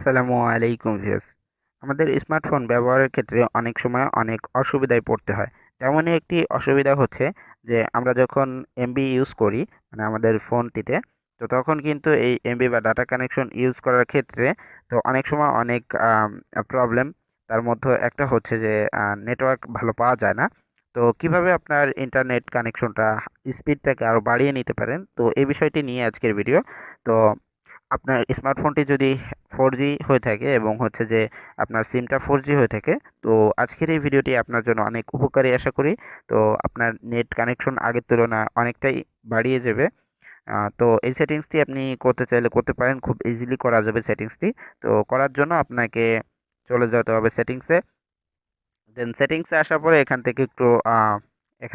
আসসালামু আলাইকুম ভিউয়ার্স। আমাদের স্মার্টফোন ব্যবহারের ক্ষেত্রে অনেক সময় অনেক অসুবিধায় পড়তে হয়। তেমনই একটি অসুবিধা হচ্ছে যে আমরা যখন এমবি ইউজ করি মানে আমাদের ফোনটিতে, তো তখন কিন্তু এই এমবি বা ডাটা কানেকশন ইউজ করার ক্ষেত্রে তো অনেক সময় অনেক প্রবলেম। তার মধ্যে একটা হচ্ছে যে নেটওয়ার্ক ভালো পাওয়া যায় না। তো কিভাবে আপনার ইন্টারনেট কানেকশনটা স্পিডটাকে আরো বাড়িয়ে নিতে পারেন, তো এই বিষয়টি নিয়ে আজকের ভিডিও। তো আপনার স্মার্টফোনটি যদি 4G হয়ে থাকে এবং হচ্ছে যে আপনার সিমটা 4G হয়ে থাকে, তো আজকের এই ভিডিওটি আপনার জন্য অনেক উপকারী আশা করি। তো আপনার নেট কানেকশন আগের তুলনায় অনেকটাই বাড়িয়ে যাবে। তো এই সেটিংসটি আপনি করতে চাইলে করতে পারেন, খুব ইজিলি করা যাবে সেটিংসটি। তো করার জন্য আপনাকে চলে যেতে হবে সেটিংসে। দেন সেটিংসে আসার পরে এখান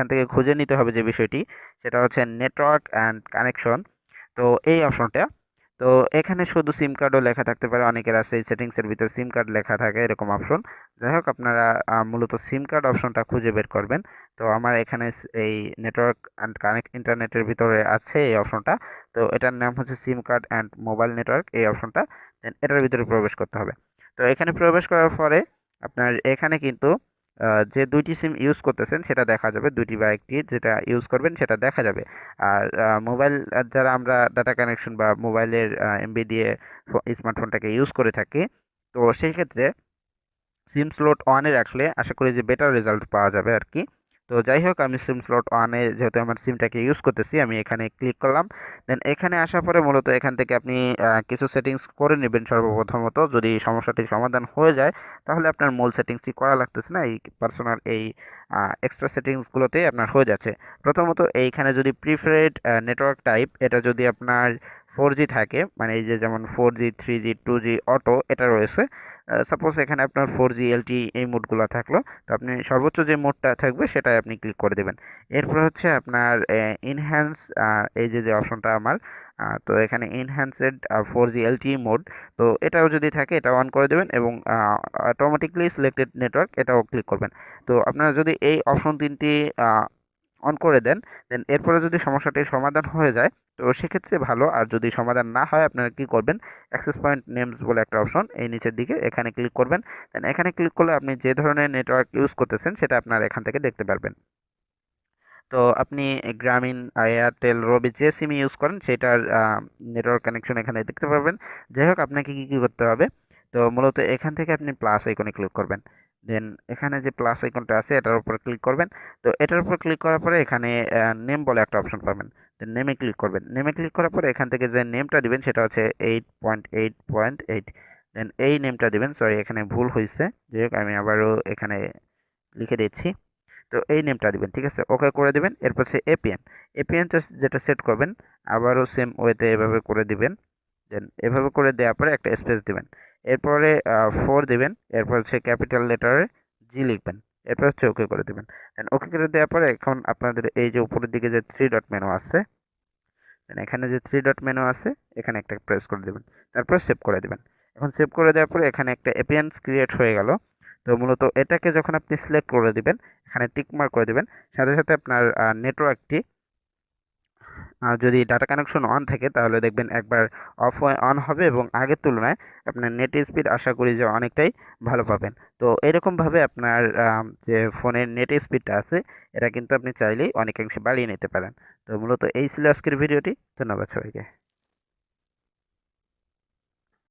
থেকে খুঁজে নিতে হবে যে বিষয়টি, সেটা হচ্ছে নেটওয়ার্ক অ্যান্ড কানেকশন। তো এই অপশনটা, তো এখানে শুধু সিম কার্ডও লেখা থাকতে পারে, অনেকের আছে এই সেটিংসের ভিতর সিম কার্ড লেখা থাকে এরকম অপশন। যাই হোক, আপনারা মূলত সিম কার্ড অপশনটা খুঁজে বের করবেন। তো আমার এখানে এই নেটওয়ার্ক অ্যান্ড কানেক্ট ইন্টারনেটের ভিতরে আছে এই অপশনটা। তো এটার নাম হচ্ছে সিম কার্ড অ্যান্ড মোবাইল নেটওয়ার্ক, এই অপশনটা। দেন এটার ভিতরে প্রবেশ করতে হবে। তো এখানে প্রবেশ করার পরে আপনার এখানে কিন্তু যে দুইটি সিম ইউজ করতেছেন সেটা দেখা যাবে, দুইটি বা একটি যেটা ইউজ করবেন সেটা দেখা যাবে। আর মোবাইল যারা আমরা ডাটা কানেকশন বা মোবাইলের এমবি দিয়ে স্মার্টফোনটাকে ইউজ করে থাকি, তো সেই ক্ষেত্রে সিম স্লট ওয়ানে রাখলে আশা করি যে বেটার রেজাল্ট পাওয়া যাবে আর কি। তো যাই হোক, আমি সিম স্লট ওয়ানে যেহেতু আমার সিমটাকে ইউজ করতেছি, আমি এখানে ক্লিক করলাম। দেন এখানে আসার পরে মূলত এখান থেকে আপনি কিছু সেটিংস করে নেবেন সর্বপ্রথমত। যদি সমস্যাটির সমাধান হয়ে যায় তাহলে আপনার মূল সেটিংসটি করা লাগতেছে না, এই পার্সোনাল এই এক্সট্রা সেটিংসগুলোতেই আপনার হয়ে যাচ্ছে। প্রথমত এইখানে যদি প্রিফারেড নেটওয়ার্ক টাইপ, এটা যদি আপনার 4G থাকে, মানে এই যে যেমন 4G 3G 2G অটো এটা রয়েছে। সাপোজ এখানে আপনার 4G LTE এই মোডগুলো থাকলো, তো আপনি সর্বোচ্চ যে মোডটা থাকবে সেটাই আপনি ক্লিক করে দেবেন। এরপর হচ্ছে আপনার ইনহ্যান্স, এই যে অপশনটা আমার, তো এখানে ইনহ্যান্সেড 4G LTE মোড, তো এটাও যদি থাকে এটা অন করে দেবেন এবং অটোমেটিকলি সিলেক্টেড নেটওয়ার্ক এটাও ক্লিক করবেন। তো আপনারা যদি এই অপশন তিনটি অন করে দেন, দেন এরপরে যদি সমস্যাটির সমাধান হয়ে যায় তো সেক্ষেত্রে ভালো। আর যদি সমাধান না হয় আপনারা কি করবেন, অ্যাক্সেস পয়েন্ট নেমস বলে একটা অপশন এই নিচের দিকে, এখানে ক্লিক করবেন। দেন এখানে ক্লিক করলে আপনি যে ধরনের নেটওয়ার্ক ইউজ করতেছেন সেটা আপনারা এখান থেকে দেখতে পারবেন। তো আপনি গ্রামীণ, এয়ারটেল, রবি যে সিম ইউজ করেন সেটার নেটওয়ার্ক কানেকশন এখানে দেখতে পারবেন। যাই হোক, আপনাকে কি কি করতে হবে, তো মূলত এখান থেকে আপনি প্লাস আইকনে ক্লিক করবেন। দেন এখানে যে প্লাস আইকনটা আছে এটার উপর ক্লিক করবেন। তো এটার উপর ক্লিক করার পরে এখানে নেম বলে একটা অপশন পাবেন। দেন নেমে ক্লিক করবেন। নেমে ক্লিক করার পরে এখান থেকে যে নেমটা দিবেন সেটা হচ্ছে 8.8.8। দেন এই নেমটা দিবেন, সরি এখানে ভুল হয়েছে, যাই হোক আমি আবারও এখানে লিখে দিচ্ছি। তো এই নেমটা দিবেন, ঠিক আছে, ওকে করে দিবেন। এরপর হচ্ছে এপিএন, এপিএনটা যেটা সেট করবেন আবারও সেম ওয়েতে এভাবে করে দিবেন। দেন এভাবে করে দেওয়ার পরে একটা স্পেস দিবেন। এরপরে 4 দিবেন। এরপর হচ্ছে ক্যাপিটাল লেটারে জি লিখবেন। এরপর হচ্ছে ওকে করে দিবেন। দেন ওকে করে দেওয়ার পরে এখন আপনাদের এই যে উপরের দিকে যে 3 ডট মেনু আছে, দেন এখানে যে 3 ডট মেনু আছে এখানে একটা প্রেস করে দিবেন। তারপর সেভ করে দিবেন। এখন সেভ করে দেওয়ার পরে এখানে একটা এপিএনস ক্রিয়েট হয়ে গেল। তো মূলত এটাকে যখন আপনি সিলেক্ট করে দিবেন, এখানে টিক মার্ক করে দিবেন, সাথে সাথে আপনার নেটওয়ার্কটি যদি ডাটা কানেকশন অন থাকে তাহলে দেখবেন একবার অফ হয়ে অন হবে এবং আগের তুলনায় আপনার নেট স্পিড আশা করি যে অনেকটাই ভালো পাবেন। তো এরকমভাবে আপনার যে ফোনের নেট স্পিডটা আছে এটা কিন্তু আপনি চাইলেই অনেকাংশে বাড়িয়ে নিতে পারেন। তো মূলত এই ছিল আজকের ভিডিওটি। ধন্যবাদ সবাইকে।